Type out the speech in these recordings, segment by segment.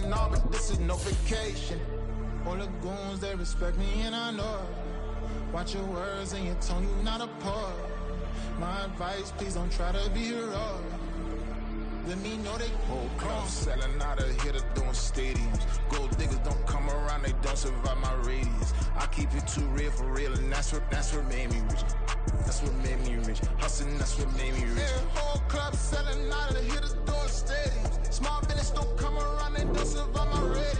nah, but this is no vacation. All the goons, they respect me and I know it. Watch your words and your tone, you not a part. My advice, please don't try to be heroic. Let me know they whole club selling out of here to doing stadiums. Gold diggers don't come around, they don't survive my radius. I keep it too real for real, and that's what made me rich. That's what made me rich. Hustling, that's what made me rich. Yeah, whole club selling out of here to doing stadiums. Small business don't come around, they don't survive my radius.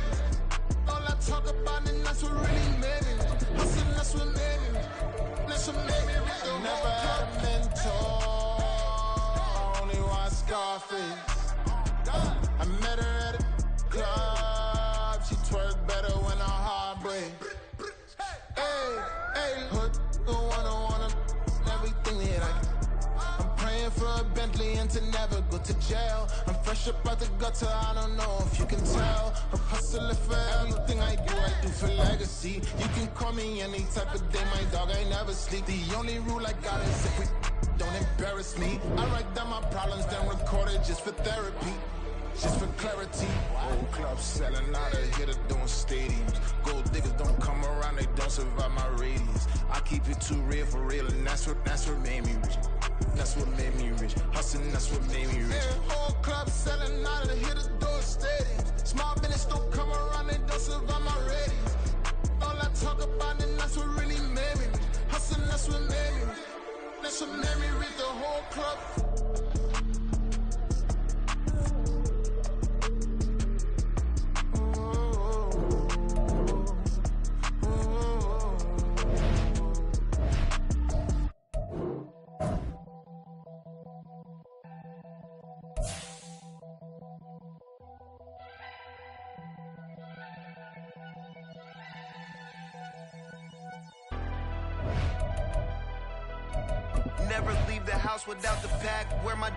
All I talk about, and that's what really made me rich. Hustling, that's what made me rich. That's what made me rich. Never had a mentor. Only watch Scarface. I met her at a club. She twerk better when her heart breaks. Hey, put the wanna everything that I can. I'm praying for a Bentley and to never go to jail. I'm fresh up out the gutter, I don't know if you can tell. I'm hustling for everything I do for legacy. You can call me any type of day, my dog, I never sleep. The only rule I got is if we don't embarrass me. I write down my problems, then record it just for therapy. Just for clarity. Old clubs selling out of here to doing stadiums. Gold diggers don't come around, they don't survive my radius. I keep it too real for real, and that's what made me rich. That's what made me rich. Hustling, that's what made me rich. Yeah, whole clubs selling out of here to doing stadiums. Small business don't come around, they don't survive my radius. All I talk about, and that's what really made me rich. Hustling, that's what made me rich. That's what made me rich. The whole club. Never leave the house without the pack. Where my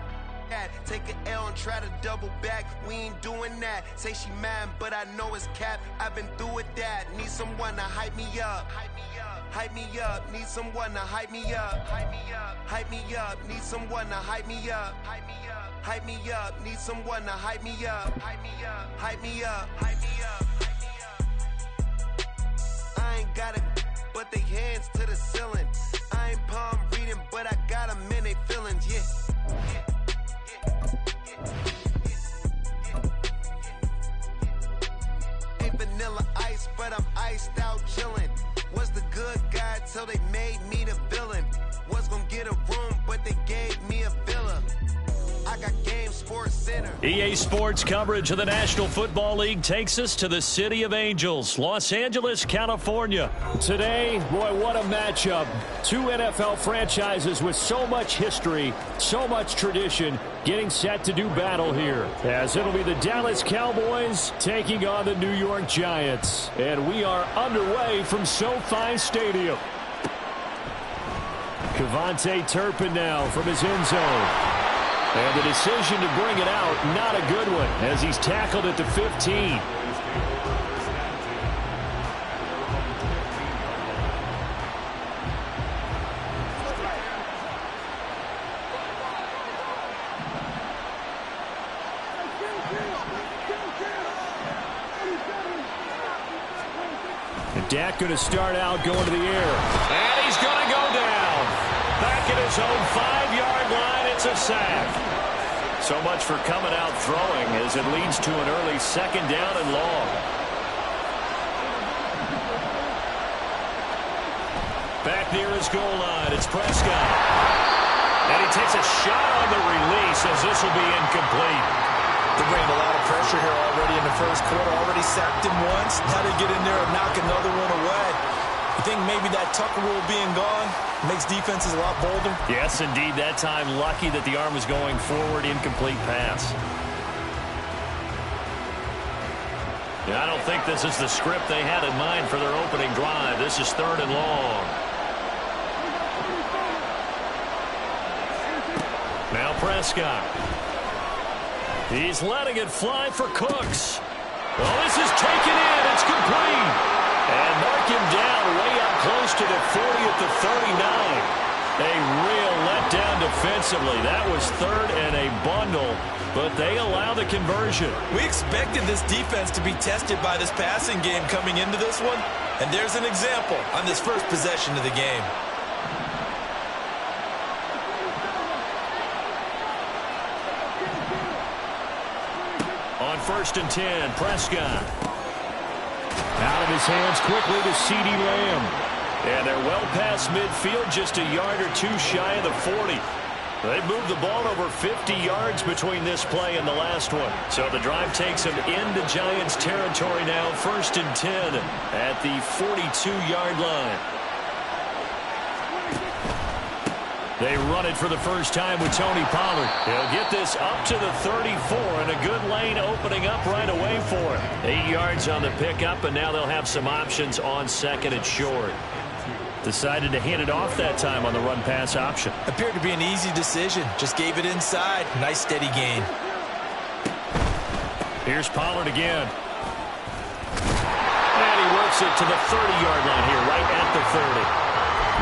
at? Take an L and try to double back. We ain't doing that. Say she mad, but I know it's cap. I've been through with that. Need someone to hype me up. Hype me up. Need someone to hype me up. Hype me up. Need someone to hype me up. Hype me up. Need someone to hype me up. Hype me up. Hype me up. I ain't got it, but they hands to the ceiling. I ain't palm reading, but I got them in they feelings, yeah. Ain't vanilla ice, but I'm iced out chillin'. Was the good guy till they made me the villain. Was gonna get a room, but they gave me a villa. I got Game Sports Center. EA Sports coverage of the National Football League takes us to the City of Angels, Los Angeles, California. Today, boy, what a matchup. Two NFL franchises with so much history, so much tradition, getting set to do battle here. As it'll be the Dallas Cowboys taking on the New York Giants. And we are underway from SoFi Stadium. KaVontae Turpin now from his end zone. And the decision to bring it out, not a good one, as he's tackled at the 15. And Dak going to start out going to the air. And he's going to go down. Back at his own 5-yard line, it's a sack. So much for coming out throwing as it leads to an early second down and long. Back near his goal line, it's Prescott. And he takes a shot on the release as this will be incomplete. They're bringing a lot of pressure here already in the first quarter. Already sacked him once. Now they get in there and knock another one away. You think maybe that Tucker rule being gone makes defenses a lot bolder? Yes, indeed. That time, lucky that the arm was going forward, incomplete pass. And I don't think this is the script they had in mind for their opening drive. This is 3rd and long. Now Prescott. He's letting it fly for Cooks. Well, this is taken in. It's complete. And mark him down way up close to the 40 at the 39. A real letdown defensively. That was third and a bundle, but they allow the conversion. We expected this defense to be tested by this passing game coming into this one, and there's an example on this first possession of the game. On 1st and 10, Prescott. Out of his hands quickly to CeeDee Lamb. And they're well past midfield, just a yard or two shy of the 40. They've moved the ball over 50 yards between this play and the last one. So the drive takes them into Giants territory now, 1st and 10 at the 42-yard line. They run it for the first time with Tony Pollard. He'll get this up to the 34, and a good lane opening up right away for him. 8 yards on the pickup, and now they'll have some options on 2nd and short. Decided to hand it off that time on the run-pass option. Appeared to be an easy decision. Just gave it inside. Nice steady gain. Here's Pollard again. And he works it to the 30-yard line here, right at the 30.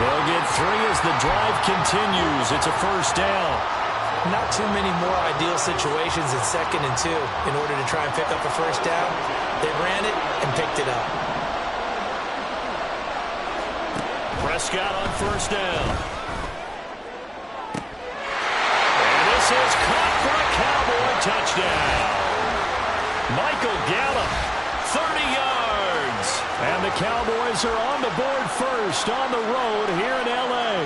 They'll get 3 as the drive continues. It's a first down. Not too many more ideal situations in 2nd and 2 in order to try and pick up a first down. They ran it and picked it up. Prescott on 1st down. And this is caught for a Cowboy touchdown. Michael Gallup, 30 yards. And the Cowboys are on the board first on the road here in L.A.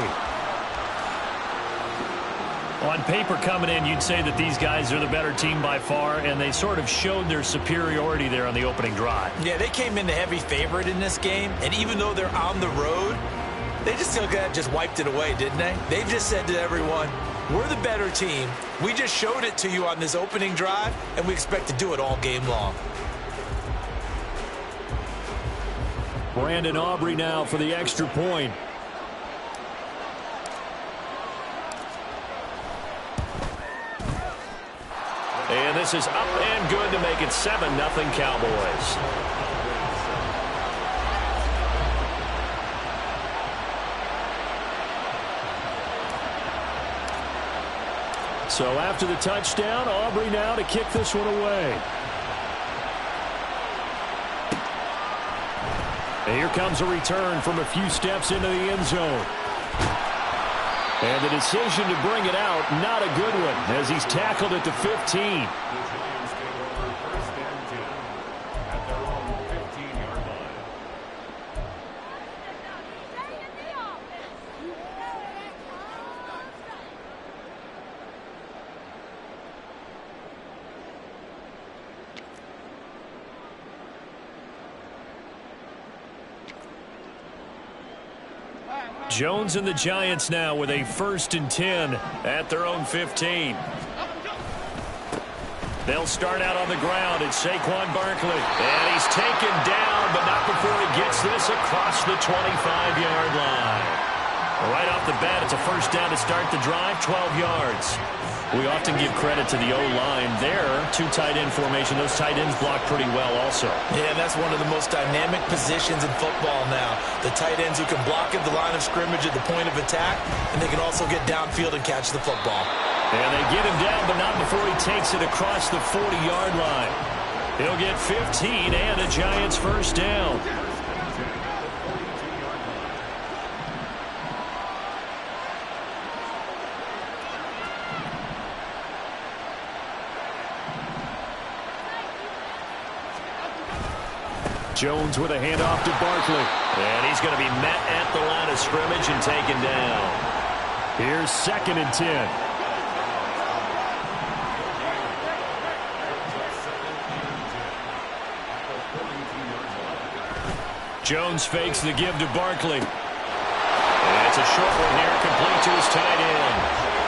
On paper coming in, you'd say that these guys are the better team by far, and they sort of showed their superiority there on the opening drive. Yeah, they came in the heavy favorite in this game, and even though they're on the road, they just wiped it away, didn't they? They just said to everyone, we're the better team. We just showed it to you on this opening drive, and we expect to do it all game long. Brandon Aubrey now for the extra point. And this is up and good to make it 7-0 Cowboys. So after the touchdown, Aubrey now to kick this one away. And here comes a return from a few steps into the end zone. And the decision to bring it out, not a good one, as he's tackled at the 15. Jones and the Giants now with a 1st and 10 at their own 15. They'll start out on the ground. It's Saquon Barkley. And he's taken down, but not before he gets this across the 25-yard line. Right off the bat, it's a first down to start the drive, 12 yards. We often give credit to the O-line there. 2 tight end formation. Those tight ends block pretty well also. Yeah, that's one of the most dynamic positions in football now. The tight ends who can block at the line of scrimmage at the point of attack, and they can also get downfield and catch the football. And they get him down, but not before he takes it across the 40-yard line. He'll get 15 and a Giants first down. Jones with a handoff to Barkley. And he's going to be met at the line of scrimmage and taken down. Here's 2nd and 10. Jones fakes the give to Barkley. And it's a short one here, complete to his tight end.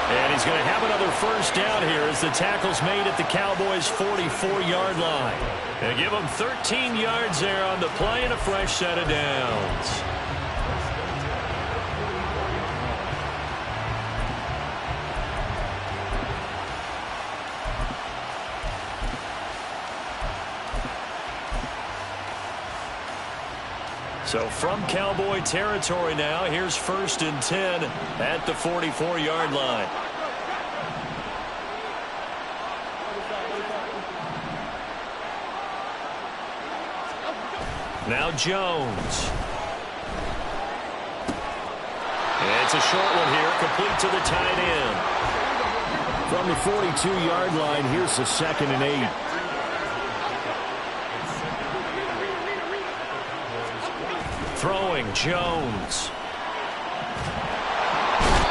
And he's going to have another first down here as the tackle's made at the Cowboys' 44-yard line. And give them 13 yards there on the play and a fresh set of downs. So from Cowboy territory now, here's 1st and 10 at the 44-yard line. Now Jones. It's a short one here, complete to the tight end. From the 42-yard line, here's the 2nd and 8. Throwing Jones.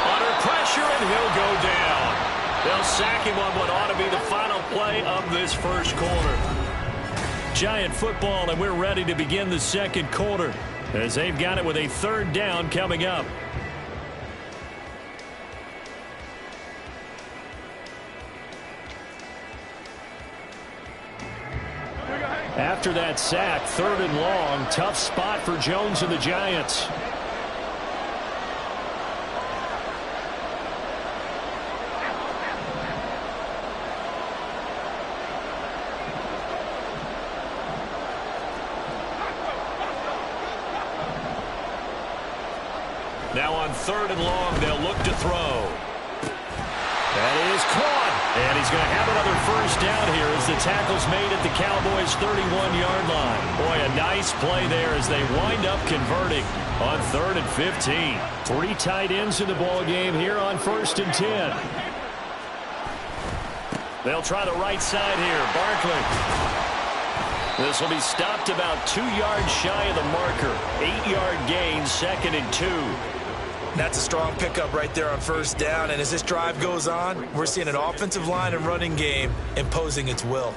Under pressure, and he'll go down. They'll sack him on what ought to be the final play of this first quarter. Giant football, and we're ready to begin the second quarter as they've got it with a 3rd down coming up. After that sack, 3rd and long, tough spot for Jones and the Giants. Now on 3rd and long, they'll look to throw. That is caught. And he's going to have another 1st down here as the tackle's made at the Cowboys' 31-yard line. Boy, a nice play there as they wind up converting on 3rd and 15. 3 tight ends in the ball game here on 1st and 10. They'll try the right side here. Barkley. This will be stopped about 2 yards shy of the marker. 8-yard gain, 2nd and 2. That's a strong pickup right there on 1st down. And as this drive goes on, we're seeing an offensive line and running game imposing its will.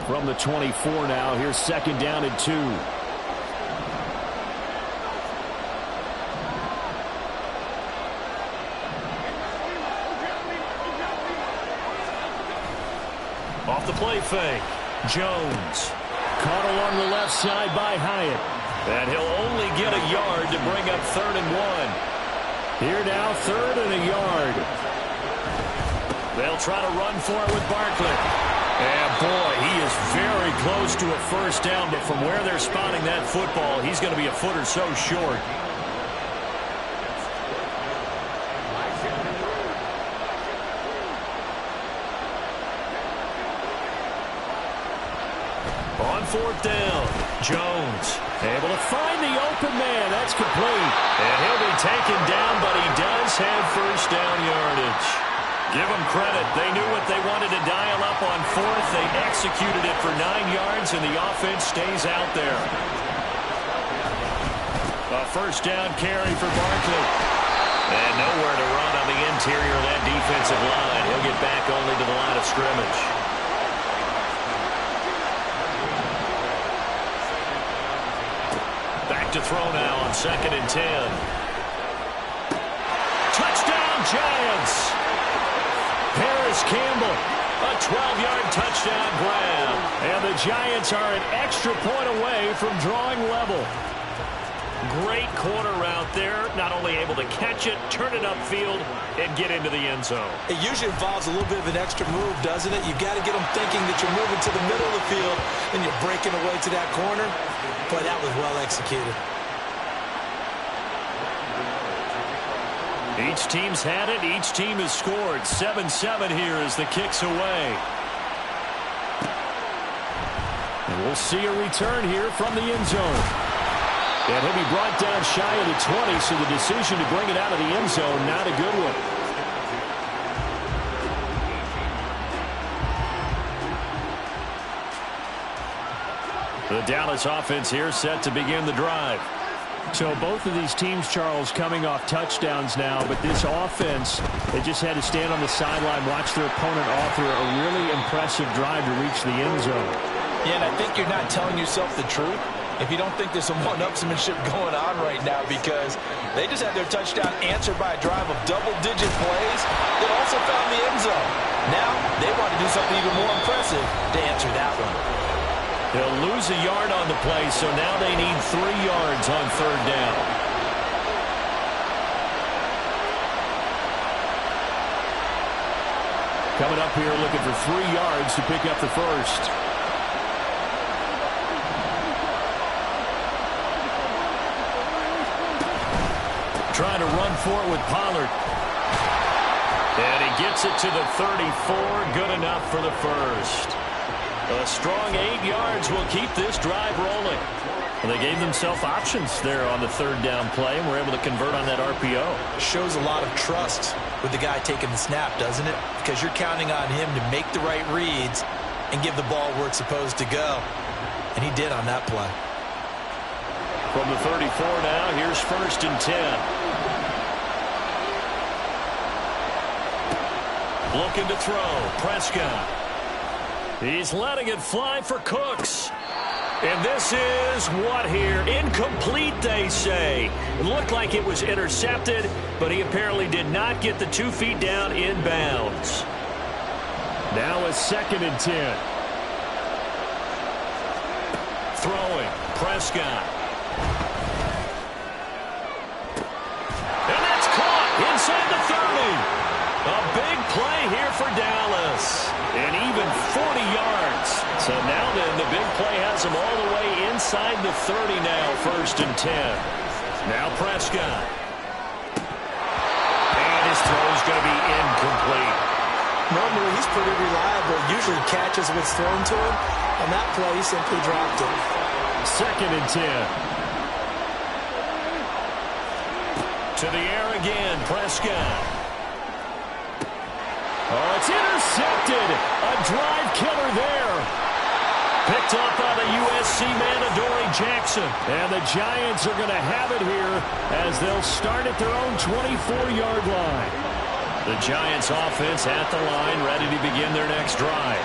From the 24 now, here's 2nd down and 2. Off the play fake. Jones. Caught along the left side by Hyatt. And he'll only get a yard to bring up 3rd and 1. Here now, 3rd and a yard. They'll try to run for it with Barkley. And boy, he is very close to a 1st down, but from where they're spotting that football, he's going to be a foot or so short. On 4th down, Jones able to find the open man. That's complete. And he'll be taken down, but he does have 1st down yardage. Give them credit. They knew what they wanted to dial up on 4th. They executed it for 9 yards, and the offense stays out there. A 1st down carry for Barkley. And nowhere to run on the interior of that defensive line. He'll get back only to the line of scrimmage. Back to throw now on 2nd and 10. Touchdown, Giants! Paris Campbell, a 12-yard touchdown grab. And the Giants are an extra point away from drawing level. Great corner route there. Not only able to catch it, turn it upfield, and get into the end zone. It usually involves a little bit of an extra move, doesn't it? You've got to get them thinking that you're moving to the middle of the field and you're breaking away to that corner. But that was well executed. Each team's had it. Each team has scored. 7-7 here as the kick's away. And we'll see a return here from the end zone. And he'll be brought down shy of the 20, so the decision to bring it out of the end zone, not a good one. The Dallas offense here set to begin the drive. So both of these teams, Charles, coming off touchdowns now, but this offense, they just had to stand on the sideline, watch their opponent author a really impressive drive to reach the end zone. Yeah, and I think you're not telling yourself the truth if you don't think there's some one-upsmanship going on right now, because they just had their touchdown answered by a drive of double-digit plays that also found the end zone. Now they want to do something even more impressive to answer that one. They'll lose a yard on the play, so now they need 3 yards on 3rd down. Coming up here looking for 3 yards to pick up the first. Trying to run for it with Pollard. And he gets it to the 34. Good enough for the first. A strong 8 yards will keep this drive rolling. And they gave themselves options there on the third down play and were able to convert on that RPO. Shows a lot of trust with the guy taking the snap, doesn't it? Because you're counting on him to make the right reads and give the ball where it's supposed to go. And he did on that play. From the 34 now, here's 1st and 10. Looking to throw. Prescott. He's letting it fly for Cooks. And this is what here? Incomplete, they say. It looked like it was intercepted, but he apparently did not get the 2 feet down in bounds. Now a 2nd and 10. Throwing. Prescott. And that's caught inside the 30. A big play here for Dallas. And even 40 yards. So now then, the big play has him all the way inside the 30 now, 1st and 10. Now Prescott. And his throw is going to be incomplete. Normally, he's pretty reliable. Usually catches what's thrown to him. On that play, he simply dropped it. 2nd and 10. To the air again, Prescott. Oh, it's intercepted. A drive killer there. Picked up by the USC man, Adoree Jackson. And the Giants are going to have it here as they'll start at their own 24-yard line. The Giants offense at the line, ready to begin their next drive.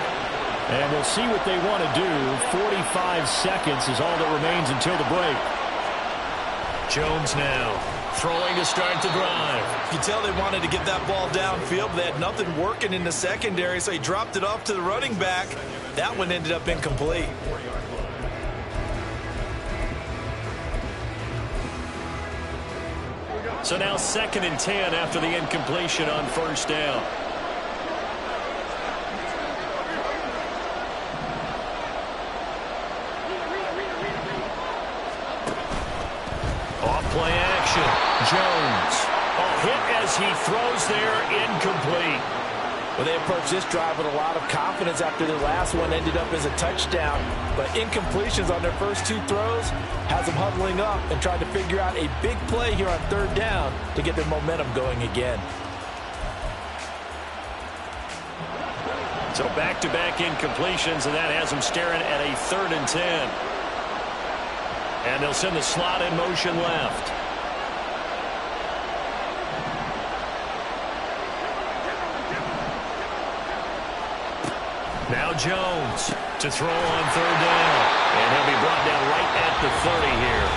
And we'll see what they want to do. 45 seconds is all that remains until the break. Jones now. Throwing to start the drive. You tell they wanted to get that ball downfield. They had nothing working in the secondary, so he dropped it off to the running back. That one ended up incomplete. So now 2nd and 10 after the incompletion on 1st down. Off-play action. Jones. A hit as he throws there, incomplete. Well, they approached this drive with a lot of confidence after their last one ended up as a touchdown. But incompletions on their first 2 throws has them huddling up and trying to figure out a big play here on 3rd down to get their momentum going again. So back-to-back incompletions, and that has them staring at a 3rd and 10. And they'll send the slot in motion left. Now Jones to throw on 3rd down. And he'll be brought down right at the 30 here.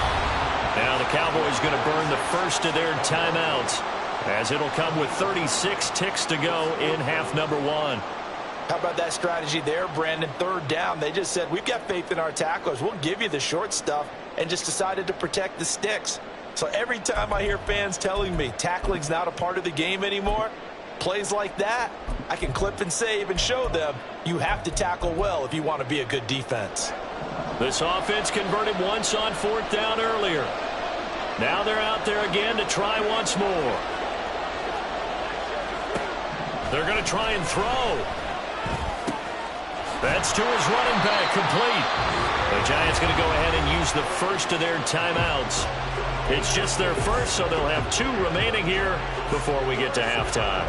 Now the Cowboys going to burn the first of their timeouts as it'll come with 36 ticks to go in half number 1. How about that strategy there, Brandon? 3rd down, they just said, we've got faith in our tacklers. We'll give you the short stuff, and just decided to protect the sticks. So every time I hear fans telling me tackling's not a part of the game anymore, plays like that, I can clip and save and show them you have to tackle well if you want to be a good defense. This offense converted once on 4th down earlier. Now they're out there again to try once more. They're going to try and throw. That's to his running back, complete. The Giants going to go ahead and use the first of their timeouts. It's just their first, so they'll have 2 remaining here before we get to halftime.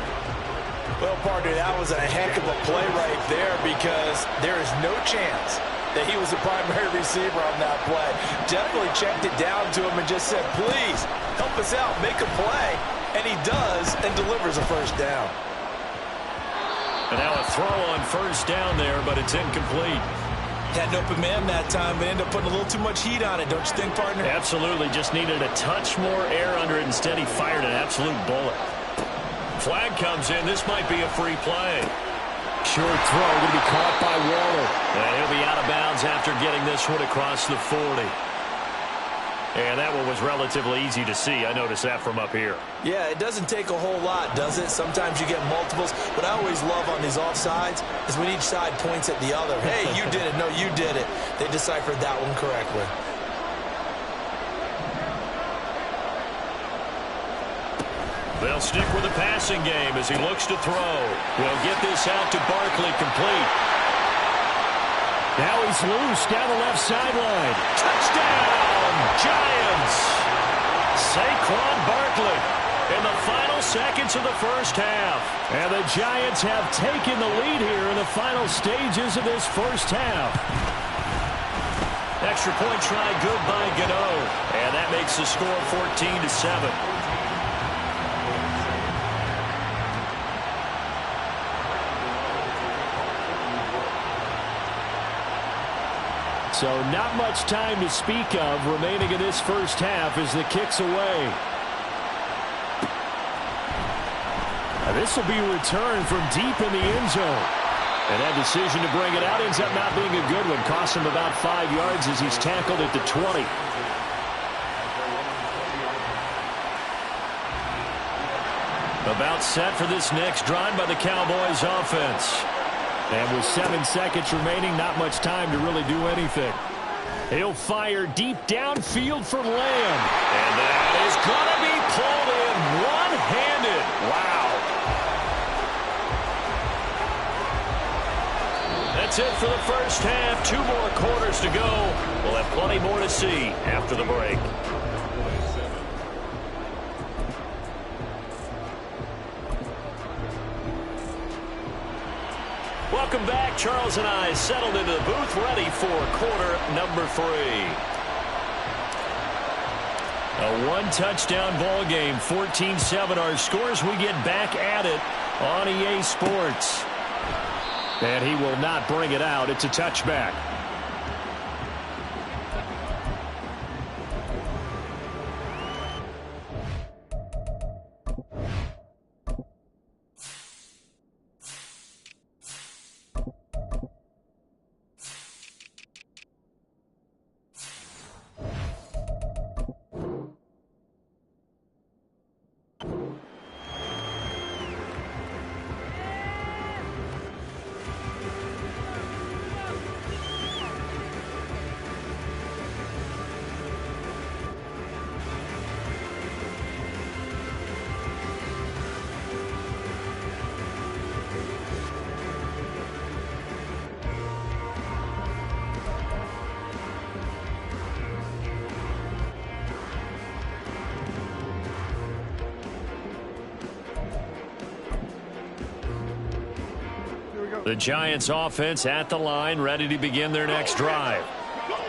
Well, partner, that was a heck of a play right there because there is no chance that he was the primary receiver on that play. Definitely checked it down to him and just said, please, help us out, make a play. And he does and delivers a 1st down. And now a throw on 1st down there, but it's incomplete. Had an open man that time, but ended up putting a little too much heat on it, don't you think, partner? Absolutely. Just needed a touch more air under it. Instead, he fired an absolute bullet. Flag comes in. This might be a free play. Short throw going to be caught by Waller. And he'll be out of bounds after getting this one across the 40. And that one was relatively easy to see. I noticed that from up here. Yeah, it doesn't take a whole lot, does it? Sometimes you get multiples. What I always love on these offsides is when each side points at the other. Hey, you did it. No, you did it. They deciphered that one correctly. They'll stick with the passing game as he looks to throw. We'll get this out to Barkley, complete. Now he's loose down the left sideline. Touchdown, Giants! Saquon Barkley in the final seconds of the first half. And the Giants have taken the lead here in the final stages of this first half. Extra point try good by Gano. And that makes the score 14-7. So not much time to speak of remaining in this first half as the kick's away. Now this will be a return from deep in the end zone. And that decision to bring it out ends up not being a good one. Costs him about 5 yards as he's tackled at the 20. About set for this next drive by the Cowboys offense. And with 7 seconds remaining, not much time to really do anything. He'll fire deep downfield for Lamb. And that is going to be pulled in one-handed. Wow. That's it for the first half. 2 more quarters to go. We'll have plenty more to see after the break. Welcome back. Charles and I settled into the booth, ready for quarter number 3. A one-touchdown ball game, 14-7 our scores. We get back at it on EA Sports. And he will not bring it out. It's a touchback. The Giants offense at the line, ready to begin their next drive.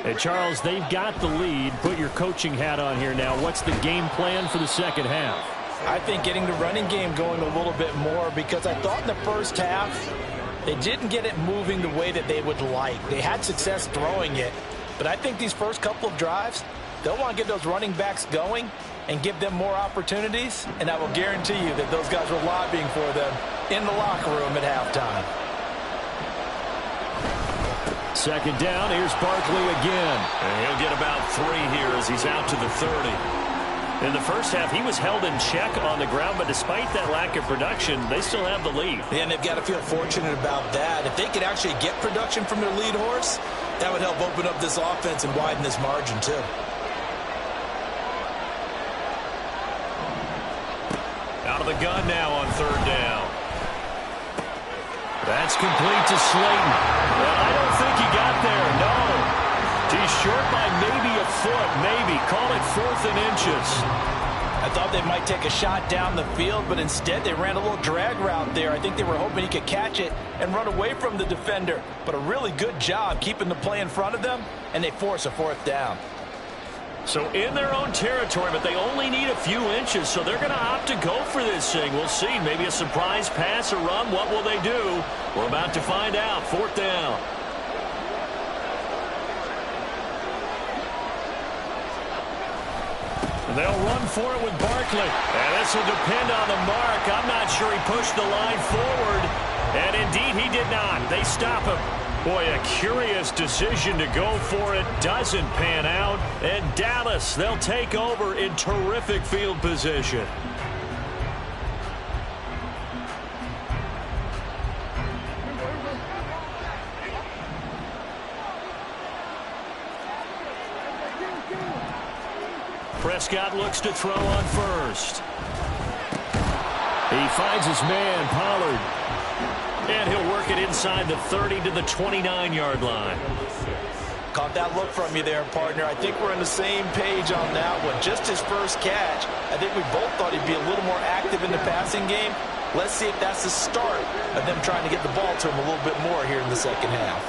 Hey, Charles, they've got the lead. Put your coaching hat on here now. What's the game plan for the second half? I think getting the running game going a little bit more, because I thought in the first half they didn't get it moving the way that they would like. They had success throwing it, but I think these first couple of drives, they'll want to get those running backs going and give them more opportunities, and I will guarantee you that those guys were lobbying for them in the locker room at halftime. Second down, here's Barkley again. And he'll get about 3 here as he's out to the 30. In the first half, he was held in check on the ground, but despite that lack of production, they still have the lead. And they've got to feel fortunate about that. If they could actually get production from their lead horse, that would help open up this offense and widen this margin too. Out of the gun now on 3rd down. That's complete to Slayton. Well, I don't think he got there, no. He's short by maybe a foot, maybe. Call it 4th and inches. I thought they might take a shot down the field, but instead they ran a little drag route there. I think they were hoping he could catch it and run away from the defender. But a really good job keeping the play in front of them, and they force a 4th down. So in their own territory, but they only need a few inches, so they're going to opt to go for this thing. We'll see. Maybe a surprise pass or run. What will they do? We're about to find out. 4th down. They'll run for it with Barkley. And this will depend on the mark. I'm not sure he pushed the line forward. And indeed, he did not. They stop him. Boy, a curious decision to go for it. Doesn't pan out. And Dallas, they'll take over in terrific field position. Prescott looks to throw on first. He finds his man, Pollard. And he'll work it inside the 30 to the 29-yard line. Caught that look from you there, partner. I think we're on the same page on that one. Just his first catch. I think we both thought he'd be a little more active in the passing game. Let's see if that's the start of them trying to get the ball to him a little bit more here in the second half.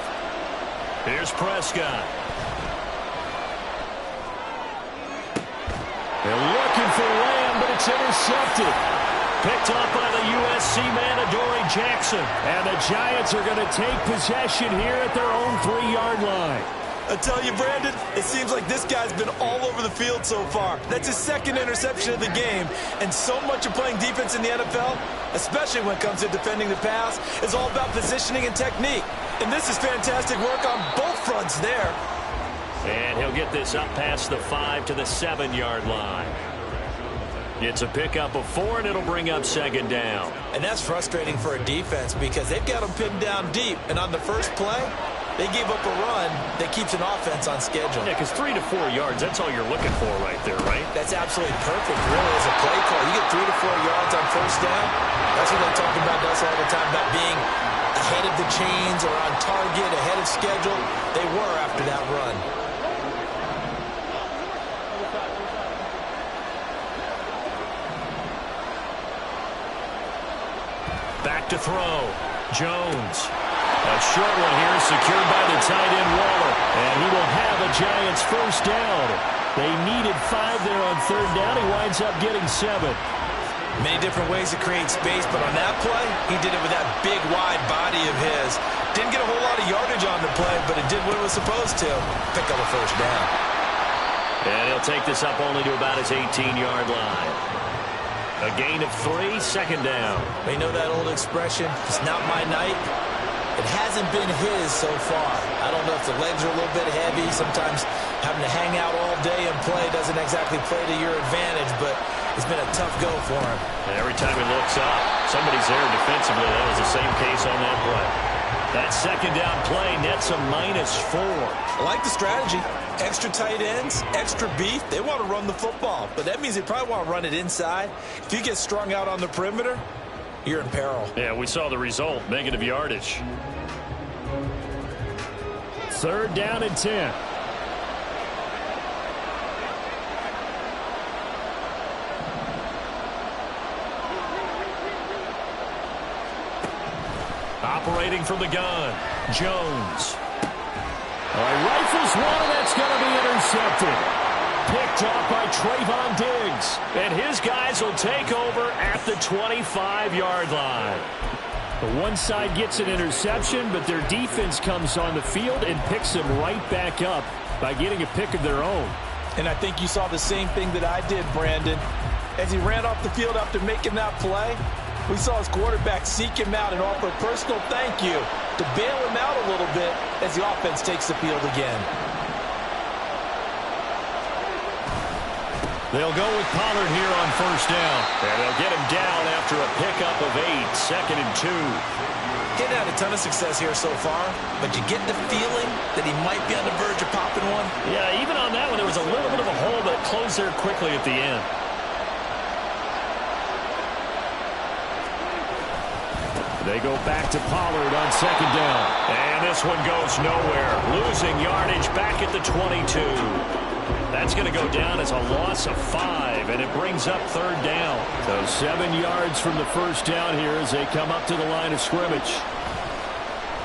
Here's Prescott. They're looking for Lamb, but it's intercepted. Picked off by the USC man, Adoree Jackson. And the Giants are going to take possession here at their own 3-yard line. I tell you, Brandon, it seems like this guy's been all over the field so far. That's his second interception of the game. And so much of playing defense in the NFL, especially when it comes to defending the pass, is all about positioning and technique. And this is fantastic work on both fronts there. And he'll get this up past the 5 to the 7-yard line. It's a pickup of 4, and it'll bring up second down. And that's frustrating for a defense because they've got them pinned down deep. And on the first play, they gave up a run that keeps an offense on schedule. Yeah, because 3 to 4 yards, that's all you're looking for right there, right? That's absolutely perfect, really, as a play call. You get 3 to 4 yards on first down. That's what they talk about us all the time, about being ahead of the chains or on target, ahead of schedule. They were after that run. Back to throw. Jones. A short one here, secured by the tight end Waller. And he will have a Giants first down. They needed 5 there on third down. He winds up getting 7. Many different ways to create space, but on that play, he did it with that big, wide body of his. Didn't get a whole lot of yardage on the play, but it did what it was supposed to. Pick up a first down. And he'll take this up only to about his 18-yard line. A gain of 3, second down. You know that old expression, it's not my night. It hasn't been his so far. I don't know if the legs are a little bit heavy. Sometimes having to hang out all day and play doesn't exactly play to your advantage, but it's been a tough go for him. And every time he looks up, somebody's there defensively. That was the same case on that play. That second down play nets a -4. I like the strategy. Extra tight ends, extra beef. They want to run the football, but that means they probably want to run it inside. If you get strung out on the perimeter, you're in peril. Yeah, we saw the result, negative yardage. Third down and 10. Operating from the gun, Jones. Rifles one, and that's going to be intercepted. Picked off by Trayvon Diggs. And his guys will take over at the 25-yard line. The one side gets an interception, but their defense comes on the field and picks them right back up by getting a pick of their own. And I think you saw the same thing that I did, Brandon. As he ran off the field after making that play, we saw his quarterback seek him out and offer a personal thank you to bail him out a little bit as the offense takes the field again. They'll go with Pollard here on first down. And they'll get him down after a pickup of 8, second and 2. Getting had a ton of success here so far, but you get the feeling that he might be on the verge of popping one. Yeah, even on that one, there was a little bit of a hole that closed there quickly at the end. They go back to Pollard on second down. And this one goes nowhere. Losing yardage back at the 22. That's going to go down as a loss of 5, and it brings up third down. So 7 yards from the first down here as they come up to the line of scrimmage.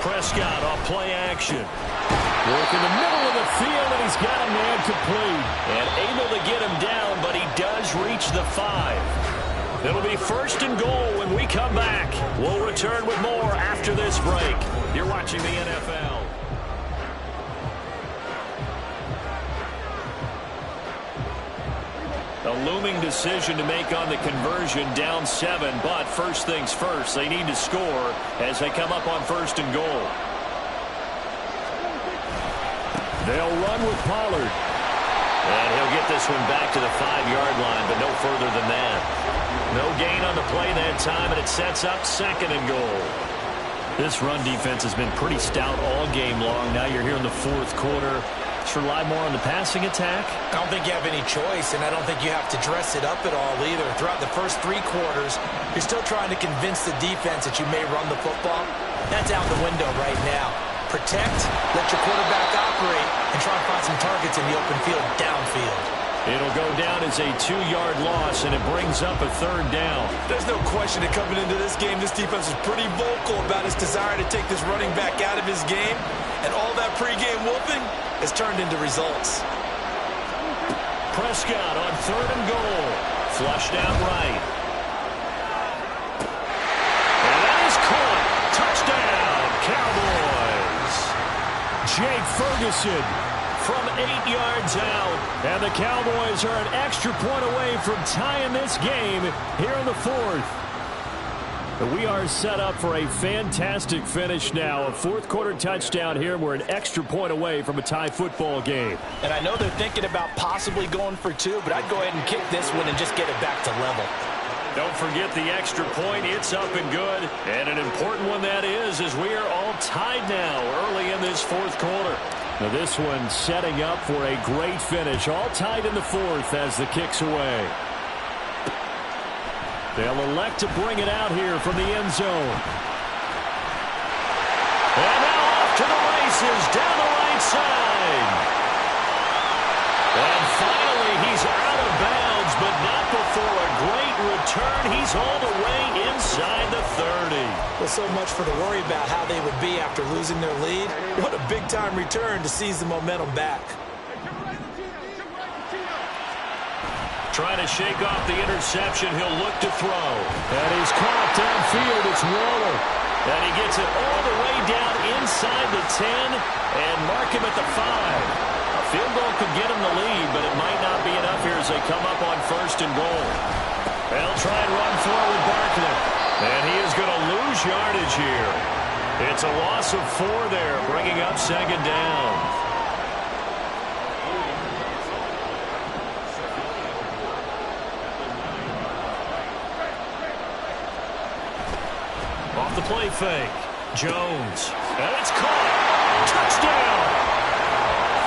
Prescott off play action. Work in the middle of the field, and he's got a man complete. And able to get him down, but he does reach the 5. It'll be first and goal when we come back. We'll return with more after this break. You're watching the NFL. A looming decision to make on the conversion, down 7, but first things first, they need to score as they come up on first and goal. They'll run with Pollard. And he'll get this one back to the 5-yard line, but no further than that. No gain on the play that time, and it sets up 2nd and goal. This run defense has been pretty stout all game long. Now you're here in the 4th quarter. Let's rely more on the passing attack. I don't think you have any choice, and I don't think you have to dress it up at all either. Throughout the first 3 quarters, you're still trying to convince the defense that you may run the football. That's out the window right now. Protect, let your quarterback operate, and try and find some targets in the open field downfield. It'll go down as a 2-yard loss, and it brings up a 3rd down. There's no question that coming into this game, this defense is pretty vocal about its desire to take this running back out of his game, and all that pregame whooping has turned into results. Prescott on 3rd and goal. Flushed out right. And that is caught. Touchdown, Cowboys. Jake Ferguson from 8 yards out. And the Cowboys are an extra point away from tying this game here in the 4th. We are set up for a fantastic finish now. A 4th quarter touchdown here. We're an extra point away from a tie football game. And I know they're thinking about possibly going for 2, but I'd go ahead and kick this one and just get it back to level. Don't forget the extra point. It's up and good. And an important one that is, as we are all tied now early in this 4th quarter. Now this one setting up for a great finish. All tied in the 4th as the kick's away. They'll elect to bring it out here from the end zone. And now off to the races down the right side. And finally he's out of bounds, but not before a great return. He's all the way inside the 30. Well, so much for the worry about how they would be after losing their lead. What a big-time return to seize the momentum back. Trying to shake off the interception. He'll look to throw. And he's caught downfield. It's Waller. And he gets it all the way down inside the 10 and mark him at the 5. A field goal could get him the lead, but it might not be enough here as they come up on 1st and goal. They'll try and run forward Barkley. And he is going to lose yardage here. It's a loss of 4 there, bringing up 2nd down. Off the play fake. Jones. And it's caught. Touchdown.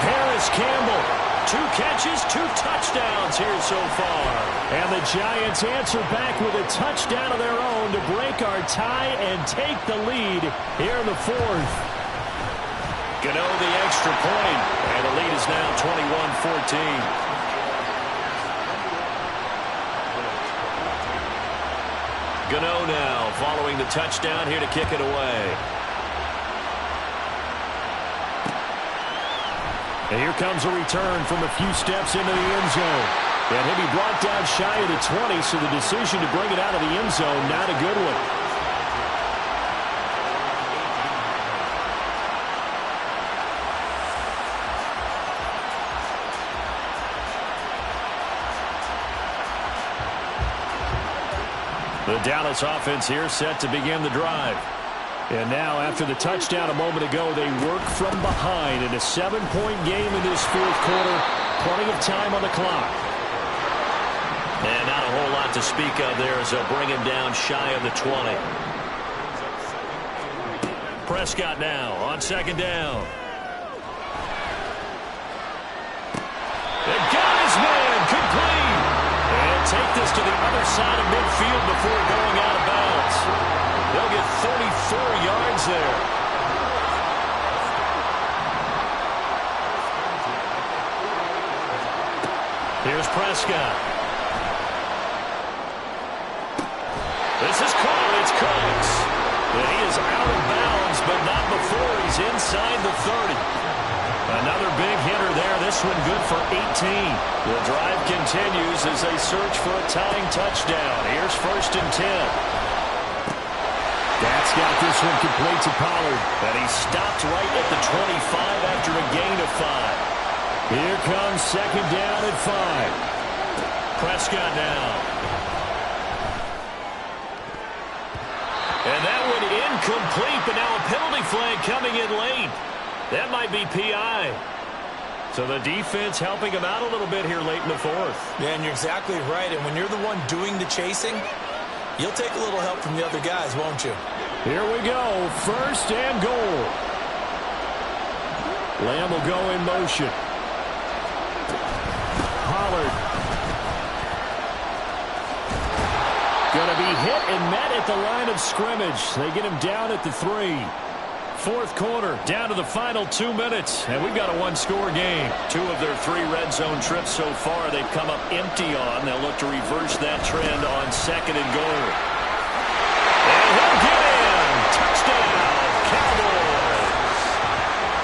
Harris Campbell. 2 catches, 2 touchdowns here so far. And the Giants answer back with a touchdown of their own to break our tie and take the lead here in the 4th. Gano the extra point. And the lead is now 21-14. Gano now following the touchdown here to kick it away. And here comes a return from a few steps into the end zone. And he'll be brought down shy of the 20, so the decision to bring it out of the end zone, not a good one. The Dallas offense here set to begin the drive. And now, after the touchdown a moment ago, they work from behind in a 7-point game in this 4th quarter. Plenty of time on the clock. And not a whole lot to speak of there as they'll bring him down shy of the 20. Prescott now on 2nd down. They've got his man complete. And take this to the other side of midfield before going out of bounds. They'll get 34 yards there. Here's Prescott. This is caught. It's Cooks. And he is out of bounds, but not before he's inside the 30. Another big hitter there. This one good for 18. The drive continues as they search for a tying touchdown. Here's 1st and 10. That's got this one complete to Pollard. And he stopped right at the 25 after a gain of 5. Here comes 2nd down at 5. Prescott now. And that one incomplete, but now a penalty flag coming in late. That might be PI. So the defense helping him out a little bit here late in the fourth. Yeah, and you're exactly right. And when you're the one doing the chasing, you'll take a little help from the other guys, won't you? Here we go. First and goal. Lamb will go in motion. Pollard. Going to be hit and met at the line of scrimmage. They get him down at the 3. Fourth quarter, down to the final 2 minutes, and we've got a one-score game. 2 of their 3 red zone trips so far they've come up empty on. They'll look to reverse that trend on second and goal. And he'll get in. Touchdown, Cowboys.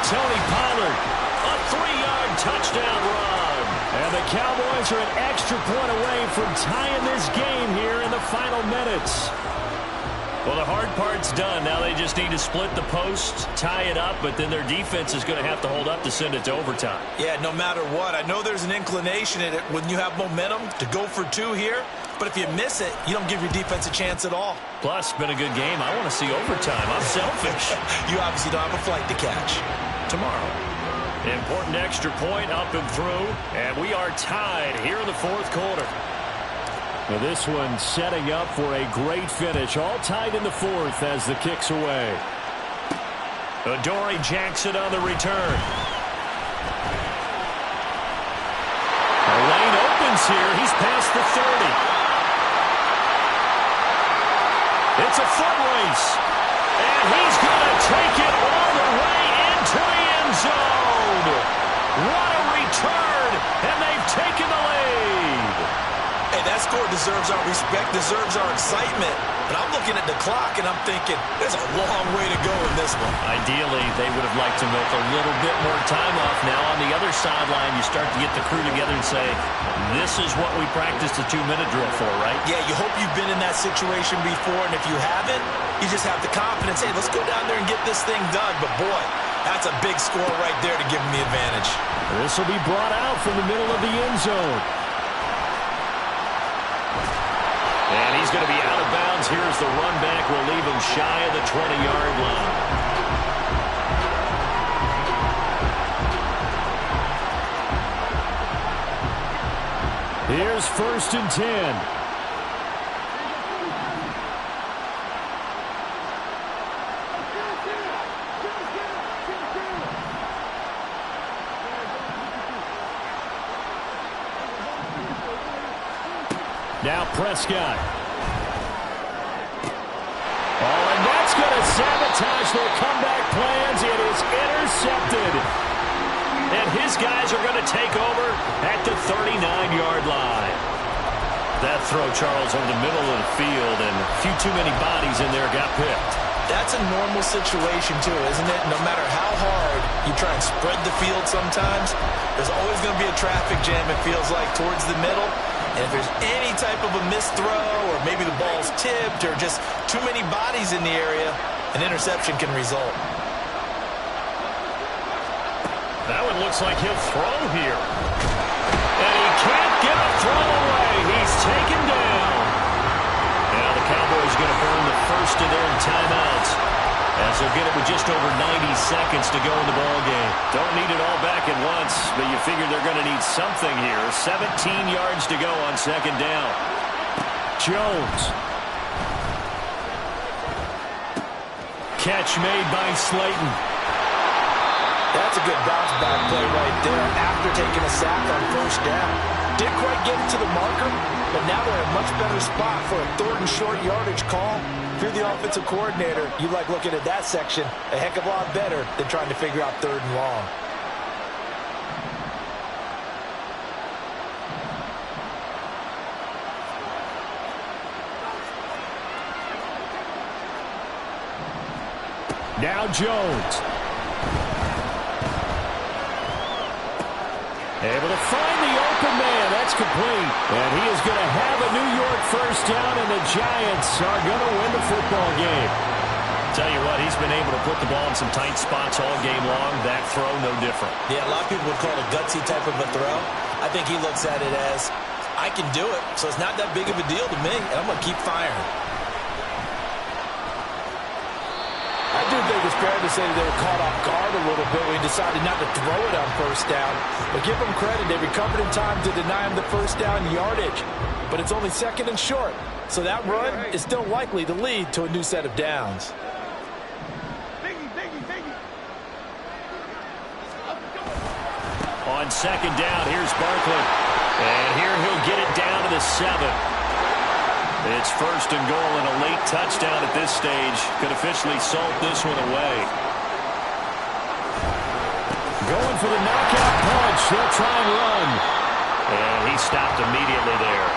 Tony Pollard, a 3-yard touchdown run. And the Cowboys are an extra point away from tying this game here in the final minutes. Well, the hard part's done. Now they just need to split the post, tie it up, but then their defense is going to have to hold up to send it to overtime. Yeah, no matter what. I know there's an inclination in it when you have momentum to go for 2 here, but if you miss it, you don't give your defense a chance at all. Plus, been a good game. I want to see overtime. I'm selfish. You obviously don't have a flight to catch. Tomorrow. Important extra point up and through, and we are tied here in the fourth quarter. Now this one setting up for a great finish. All tied in the fourth as the kick's away. Adoree Jackson on the return. The lane opens here. He's past the 30. It's a foot race. And he's going to take it all the way into the end zone. What a return. And they've taken the lead. Hey, that score deserves our respect, deserves our excitement. But I'm looking at the clock, and I'm thinking, there's a long way to go in this one. Ideally, they would have liked to milk a little bit more time off. Now, on the other sideline, you start to get the crew together and say, this is what we practiced the 2-minute drill for, right? Yeah, you hope you've been in that situation before, and if you haven't, you just have the confidence, hey, let's go down there and get this thing done. But, boy, that's a big score right there to give them the advantage. This will be brought out from the middle of the end zone. And he's going to be out of bounds. Here's the run back. We'll leave him shy of the 20-yard line. Here's first and 10. Now Prescott. Oh, and that's going to sabotage their comeback plans. It is intercepted. And his guys are going to take over at the 39-yard line. That throw, Charles, over the middle of the field, and a few too many bodies in there got picked. That's a normal situation, too, isn't it? No matter how hard you try and spread the field sometimes, there's always going to be a traffic jam, it feels like, towards the middle. And if there's any type of a missed throw or maybe the ball's tipped or just too many bodies in the area, an interception can result. That one looks like he'll throw here. And he can't get a throw away. He's taken down. Now the Cowboys going to burn the first of their timeouts, as they'll get it with just over 90 seconds to go in the ballgame. Don't need it all back at once, but you figure they're going to need something here. 17 yards to go on second down. Jones. Catch made by Slayton. That's a good bounce-back play right there after taking a sack on first down. Didn't quite get it to the marker, but now they're in a much better spot for a third and short yardage call. If you're the offensive coordinator, you like looking at that section a heck of a lot better than trying to figure out third and long. Now Jones. Able to find the open man. That's complete. And he is going to have a New York first down, and the Giants are going to win the football game. Tell you what, he's been able to put the ball in some tight spots all game long. That throw, no different. Yeah, a lot of people would call it a gutsy type of a throw. I think he looks at it as, I can do it, so it's not that big of a deal to me, and I'm going to keep firing. A do think it's fair to say that they were caught off guard a little bit when he decided not to throw it on first down. But give them credit. They recovered in time to deny him the first down yardage. But it's only second and short. So that run is still likely to lead to a new set of downs. On second down, here's Barkley. And here he'll get it down to the 7. It's first and goal, and a late touchdown at this stage could officially salt this one away. Going for the knockout punch. They'll try and run. And he stopped immediately there.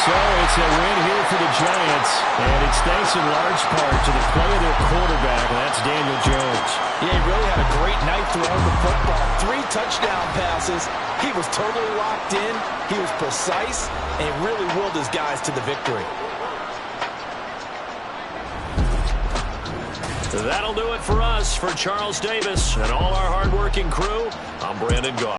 So it's a win here for the Giants, and it's thanks in large part to the play of their quarterback, and that's Daniel Jones. Yeah, he really had a great night throwing the football. 3 touchdown passes. He was totally locked in. He was precise, and really willed his guys to the victory. That'll do it for us. For Charles Davis and all our hardworking crew, I'm Brandon Gaudin.